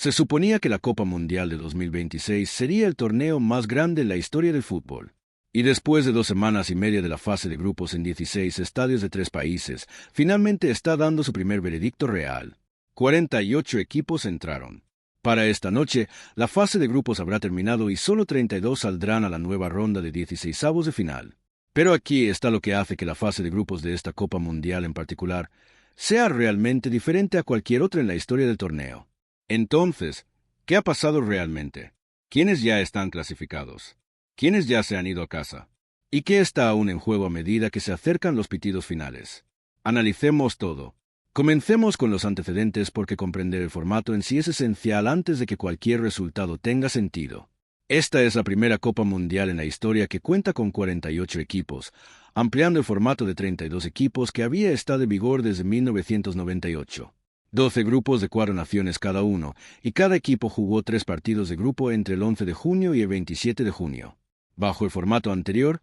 Se suponía que la Copa Mundial de 2026 sería el torneo más grande en la historia del fútbol. Y después de 2 semanas y media de la fase de grupos en 16 estadios de 3 países, finalmente está dando su primer veredicto real. 48 equipos entraron. Para esta noche, la fase de grupos habrá terminado y solo 32 saldrán a la nueva ronda de 16avos de final. Pero aquí está lo que hace que la fase de grupos de esta Copa Mundial en particular sea realmente diferente a cualquier otra en la historia del torneo. Entonces, ¿qué ha pasado realmente? ¿Quiénes ya están clasificados? ¿Quiénes ya se han ido a casa? ¿Y qué está aún en juego a medida que se acercan los pitidos finales? Analicemos todo. Comencemos con los antecedentes porque comprender el formato en sí es esencial antes de que cualquier resultado tenga sentido. Esta es la primera Copa Mundial en la historia que cuenta con 48 equipos, ampliando el formato de 32 equipos que había estado en vigor desde 1998. 12 grupos de 4 naciones cada uno, y cada equipo jugó 3 partidos de grupo entre el 11 de junio y el 27 de junio. Bajo el formato anterior,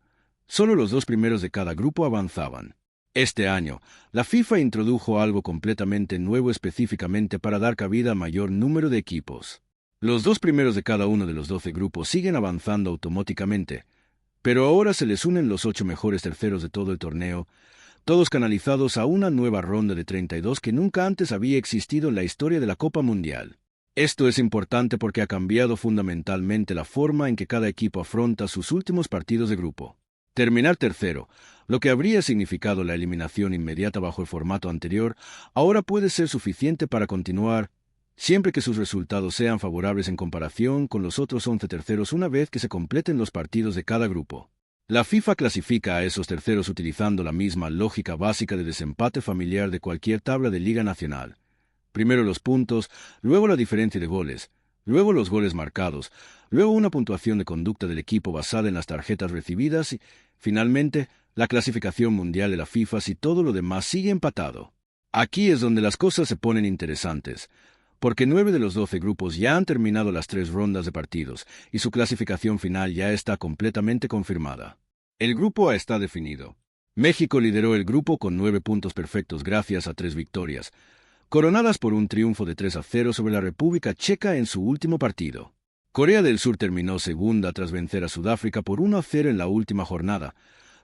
solo los 2 primeros de cada grupo avanzaban. Este año, la FIFA introdujo algo completamente nuevo específicamente para dar cabida a mayor número de equipos. Los 2 primeros de cada uno de los 12 grupos siguen avanzando automáticamente, pero ahora se les unen los 8 mejores terceros de todo el torneo, todos canalizados a una nueva ronda de 32 que nunca antes había existido en la historia de la Copa Mundial. Esto es importante porque ha cambiado fundamentalmente la forma en que cada equipo afronta sus últimos partidos de grupo. Terminar tercero, lo que habría significado la eliminación inmediata bajo el formato anterior, ahora puede ser suficiente para continuar, siempre que sus resultados sean favorables en comparación con los otros 11 terceros una vez que se completen los partidos de cada grupo. La FIFA clasifica a esos terceros utilizando la misma lógica básica de desempate familiar de cualquier tabla de Liga Nacional. Primero los puntos, luego la diferencia de goles, luego los goles marcados, luego una puntuación de conducta del equipo basada en las tarjetas recibidas y, finalmente, la clasificación mundial de la FIFA si todo lo demás sigue empatado. Aquí es donde las cosas se ponen interesantes, porque 9 de los 12 grupos ya han terminado las 3 rondas de partidos y su clasificación final ya está completamente confirmada. El grupo A está definido. México lideró el grupo con 9 puntos perfectos gracias a 3 victorias, coronadas por un triunfo de 3-0 sobre la República Checa en su último partido. Corea del Sur terminó segunda tras vencer a Sudáfrica por 1-0 en la última jornada,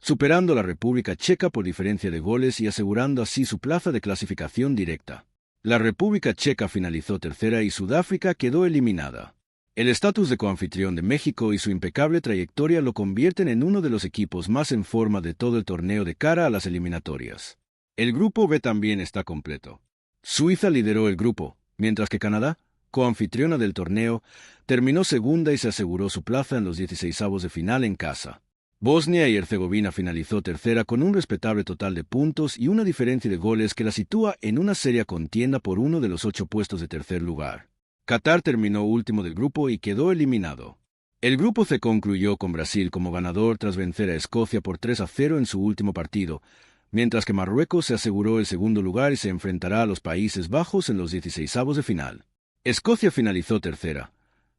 superando a la República Checa por diferencia de goles y asegurando así su plaza de clasificación directa. La República Checa finalizó tercera y Sudáfrica quedó eliminada. El estatus de coanfitrión de México y su impecable trayectoria lo convierten en uno de los equipos más en forma de todo el torneo de cara a las eliminatorias. El grupo B también está completo. Suiza lideró el grupo, mientras que Canadá, coanfitriona del torneo, terminó segunda y se aseguró su plaza en los 16avos de final en casa. Bosnia y Herzegovina finalizó tercera con un respetable total de puntos y una diferencia de goles que la sitúa en una seria contienda por uno de los 8 puestos de tercer lugar. Qatar terminó último del grupo y quedó eliminado. El grupo C concluyó con Brasil como ganador tras vencer a Escocia por 3-0 en su último partido, mientras que Marruecos se aseguró el segundo lugar y se enfrentará a los Países Bajos en los 16avos de final. Escocia finalizó tercera,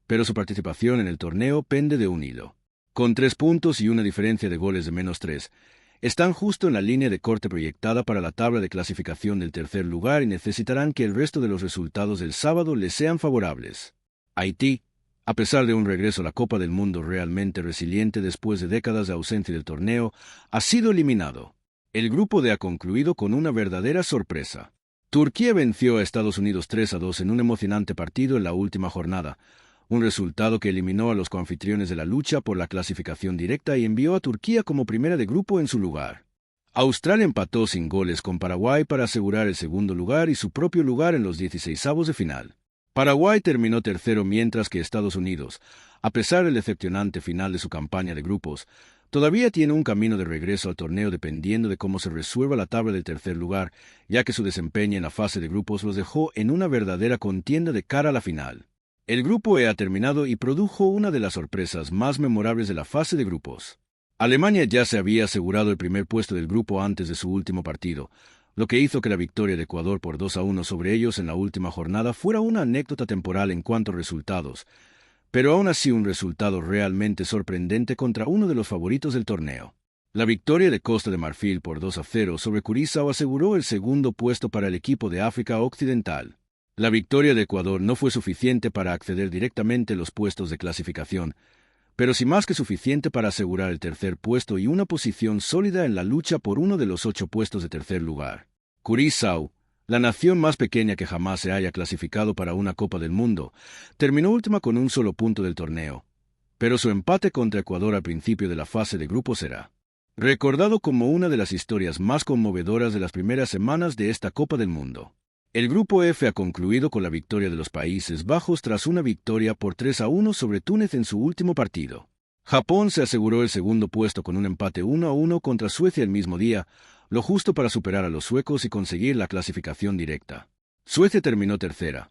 pero su participación en el torneo pende de un hilo. Con 3 puntos y una diferencia de goles de -3, están justo en la línea de corte proyectada para la tabla de clasificación del tercer lugar y necesitarán que el resto de los resultados del sábado les sean favorables. Haití, a pesar de un regreso a la Copa del Mundo realmente resiliente después de décadas de ausencia del torneo, ha sido eliminado. El grupo D ha concluido con una verdadera sorpresa. Turquía venció a Estados Unidos 3-2 en un emocionante partido en la última jornada, un resultado que eliminó a los coanfitriones de la lucha por la clasificación directa y envió a Turquía como primera de grupo en su lugar. Australia empató sin goles con Paraguay para asegurar el segundo lugar y su propio lugar en los 16avos de final. Paraguay terminó tercero mientras que Estados Unidos, a pesar del decepcionante final de su campaña de grupos, todavía tiene un camino de regreso al torneo dependiendo de cómo se resuelva la tabla del tercer lugar, ya que su desempeño en la fase de grupos los dejó en una verdadera contienda de cara a la final. El grupo E ha terminado y produjo una de las sorpresas más memorables de la fase de grupos. Alemania ya se había asegurado el primer puesto del grupo antes de su último partido, lo que hizo que la victoria de Ecuador por 2-1 sobre ellos en la última jornada fuera una anécdota temporal en cuanto a resultados, pero aún así un resultado realmente sorprendente contra uno de los favoritos del torneo. La victoria de Costa de Marfil por 2-0 sobre Curazao aseguró el segundo puesto para el equipo de África Occidental. La victoria de Ecuador no fue suficiente para acceder directamente a los puestos de clasificación, pero sí más que suficiente para asegurar el tercer puesto y una posición sólida en la lucha por uno de los 8 puestos de tercer lugar. Curazao, la nación más pequeña que jamás se haya clasificado para una Copa del Mundo, terminó última con un solo punto del torneo, pero su empate contra Ecuador al principio de la fase de grupos será recordado como una de las historias más conmovedoras de las primeras semanas de esta Copa del Mundo. El Grupo F ha concluido con la victoria de los Países Bajos tras una victoria por 3-1 sobre Túnez en su último partido. Japón se aseguró el segundo puesto con un empate 1-1 contra Suecia el mismo día, lo justo para superar a los suecos y conseguir la clasificación directa. Suecia terminó tercera,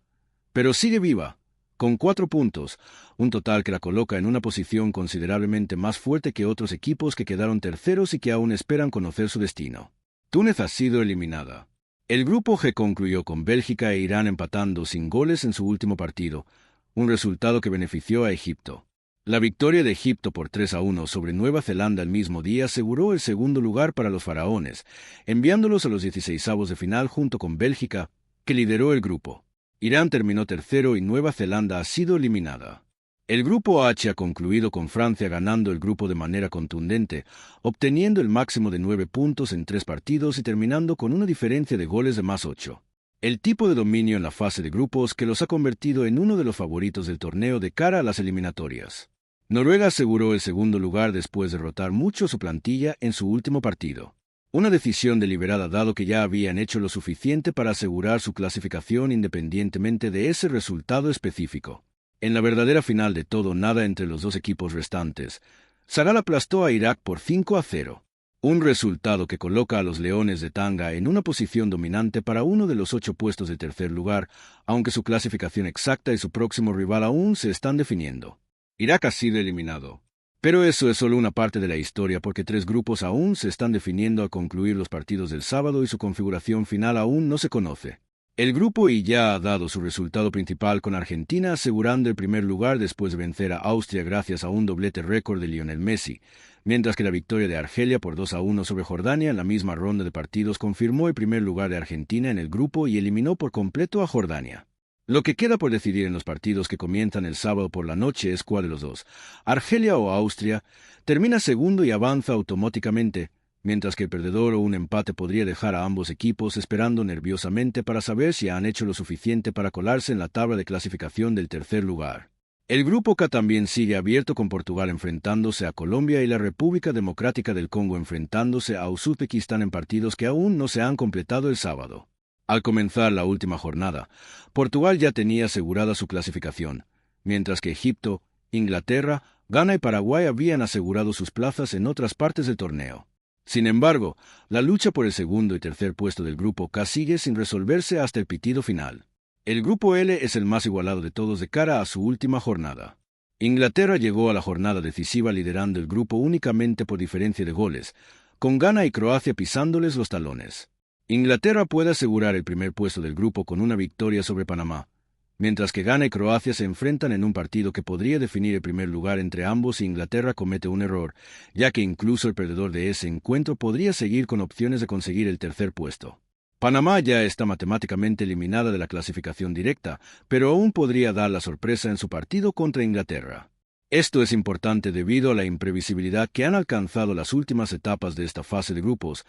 pero sigue viva, con 4 puntos, un total que la coloca en una posición considerablemente más fuerte que otros equipos que quedaron terceros y que aún esperan conocer su destino. Túnez ha sido eliminada. El Grupo G concluyó con Bélgica e Irán empatando sin goles en su último partido, un resultado que benefició a Egipto. La victoria de Egipto por 3-1 sobre Nueva Zelanda el mismo día aseguró el segundo lugar para los faraones, enviándolos a los 16avos de final junto con Bélgica, que lideró el grupo. Irán terminó tercero y Nueva Zelanda ha sido eliminada. El Grupo H ha concluido con Francia ganando el grupo de manera contundente, obteniendo el máximo de 9 puntos en 3 partidos y terminando con una diferencia de goles de +8. El tipo de dominio en la fase de grupos que los ha convertido en uno de los favoritos del torneo de cara a las eliminatorias. Noruega aseguró el segundo lugar después de rotar mucho su plantilla en su último partido. Una decisión deliberada dado que ya habían hecho lo suficiente para asegurar su clasificación independientemente de ese resultado específico. En la verdadera final de todo nada entre los dos equipos restantes, Sagal aplastó a Irak por 5-0. Un resultado que coloca a los Leones de Tanga en una posición dominante para uno de los 8 puestos de tercer lugar, aunque su clasificación exacta y su próximo rival aún se están definiendo. Irak ha sido eliminado. Pero eso es solo una parte de la historia porque 3 grupos aún se están definiendo al concluir los partidos del sábado y su configuración final aún no se conoce. El Grupo I ya ha dado su resultado principal con Argentina asegurando el primer lugar después de vencer a Austria gracias a un doblete récord de Lionel Messi, mientras que la victoria de Argelia por 2-1 sobre Jordania en la misma ronda de partidos confirmó el primer lugar de Argentina en el grupo y eliminó por completo a Jordania. Lo que queda por decidir en los partidos que comienzan el sábado por la noche es cuál de los dos, Argelia o Austria, termina segundo y avanza automáticamente, mientras que el perdedor o un empate podría dejar a ambos equipos esperando nerviosamente para saber si han hecho lo suficiente para colarse en la tabla de clasificación del tercer lugar. El Grupo K también sigue abierto con Portugal enfrentándose a Colombia y la República Democrática del Congo enfrentándose a Uzbekistán en partidos que aún no se han completado el sábado. Al comenzar la última jornada, Portugal ya tenía asegurada su clasificación, mientras que Egipto, Inglaterra, Ghana y Paraguay habían asegurado sus plazas en otras partes del torneo. Sin embargo, la lucha por el segundo y tercer puesto del Grupo K sigue sin resolverse hasta el pitido final. El Grupo L es el más igualado de todos de cara a su última jornada. Inglaterra llegó a la jornada decisiva liderando el grupo únicamente por diferencia de goles, con Ghana y Croacia pisándoles los talones. Inglaterra puede asegurar el primer puesto del grupo con una victoria sobre Panamá, mientras que Ghana y Croacia se enfrentan en un partido que podría definir el primer lugar entre ambos y Inglaterra comete un error, ya que incluso el perdedor de ese encuentro podría seguir con opciones de conseguir el tercer puesto. Panamá ya está matemáticamente eliminada de la clasificación directa, pero aún podría dar la sorpresa en su partido contra Inglaterra. Esto es importante debido a la imprevisibilidad que han alcanzado las últimas etapas de esta fase de grupos,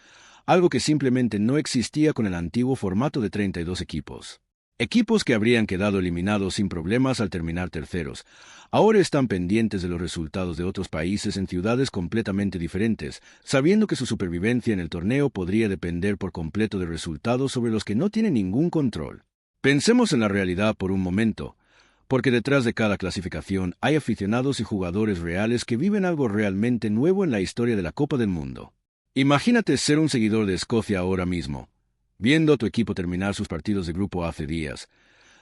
algo que simplemente no existía con el antiguo formato de 32 equipos. Equipos que habrían quedado eliminados sin problemas al terminar terceros, ahora están pendientes de los resultados de otros países en ciudades completamente diferentes, sabiendo que su supervivencia en el torneo podría depender por completo de resultados sobre los que no tienen ningún control. Pensemos en la realidad por un momento, porque detrás de cada clasificación hay aficionados y jugadores reales que viven algo realmente nuevo en la historia de la Copa del Mundo. Imagínate ser un seguidor de Escocia ahora mismo, viendo a tu equipo terminar sus partidos de grupo hace días,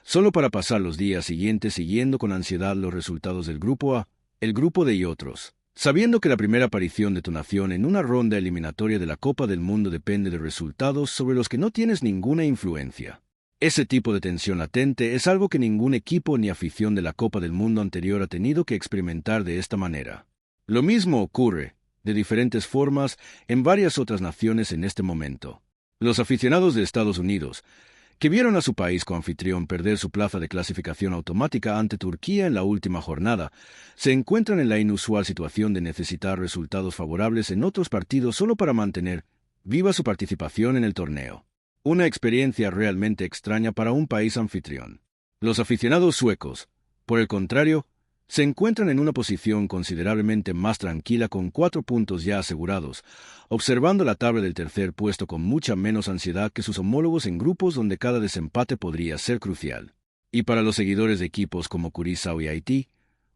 solo para pasar los días siguientes siguiendo con ansiedad los resultados del grupo A, el grupo D y otros, sabiendo que la primera aparición de tu nación en una ronda eliminatoria de la Copa del Mundo depende de resultados sobre los que no tienes ninguna influencia. Ese tipo de tensión latente es algo que ningún equipo ni afición de la Copa del Mundo anterior ha tenido que experimentar de esta manera. Lo mismo ocurre, de diferentes formas, en varias otras naciones en este momento. Los aficionados de Estados Unidos, que vieron a su país coanfitrión perder su plaza de clasificación automática ante Turquía en la última jornada, se encuentran en la inusual situación de necesitar resultados favorables en otros partidos solo para mantener viva su participación en el torneo. Una experiencia realmente extraña para un país anfitrión. Los aficionados suecos, por el contrario, se encuentran en una posición considerablemente más tranquila con 4 puntos ya asegurados, observando la tabla del tercer puesto con mucha menos ansiedad que sus homólogos en grupos donde cada desempate podría ser crucial. Y para los seguidores de equipos como Curazao y Haití,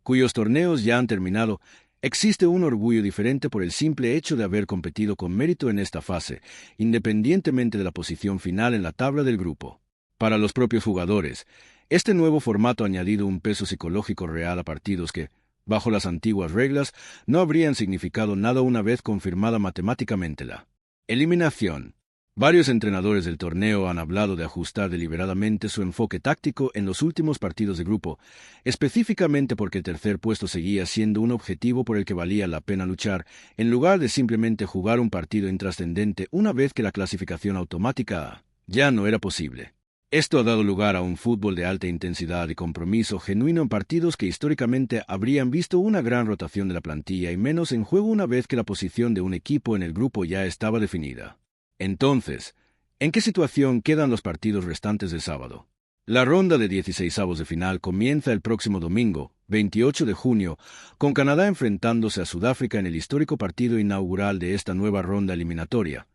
cuyos torneos ya han terminado, existe un orgullo diferente por el simple hecho de haber competido con mérito en esta fase, independientemente de la posición final en la tabla del grupo. Para los propios jugadores, este nuevo formato ha añadido un peso psicológico real a partidos que, bajo las antiguas reglas, no habrían significado nada una vez confirmada matemáticamente la eliminación. Varios entrenadores del torneo han hablado de ajustar deliberadamente su enfoque táctico en los últimos partidos de grupo, específicamente porque el tercer puesto seguía siendo un objetivo por el que valía la pena luchar, en lugar de simplemente jugar un partido intrascendente una vez que la clasificación automática ya no era posible. Esto ha dado lugar a un fútbol de alta intensidad y compromiso genuino en partidos que históricamente habrían visto una gran rotación de la plantilla y menos en juego una vez que la posición de un equipo en el grupo ya estaba definida. Entonces, ¿en qué situación quedan los partidos restantes del sábado? La ronda de 16avos de final comienza el próximo domingo, 28 de junio, con Canadá enfrentándose a Sudáfrica en el histórico partido inaugural de esta nueva ronda eliminatoria,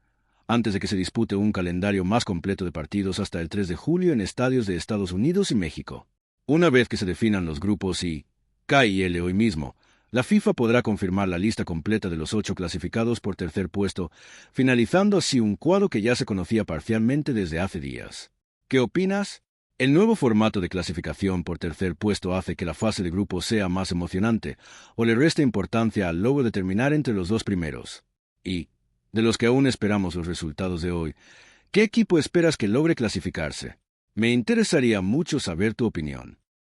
antes de que se dispute un calendario más completo de partidos hasta el 3 de julio en estadios de Estados Unidos y México. Una vez que se definan los grupos I, K y L hoy mismo, la FIFA podrá confirmar la lista completa de los 8 clasificados por tercer puesto, finalizando así un cuadro que ya se conocía parcialmente desde hace días. ¿Qué opinas? ¿El nuevo formato de clasificación por tercer puesto hace que la fase de grupos sea más emocionante, o le resta importancia al logro de terminar entre los dos primeros? Y, de los que aún esperamos los resultados de hoy, ¿qué equipo esperas que logre clasificarse? Me interesaría mucho saber tu opinión.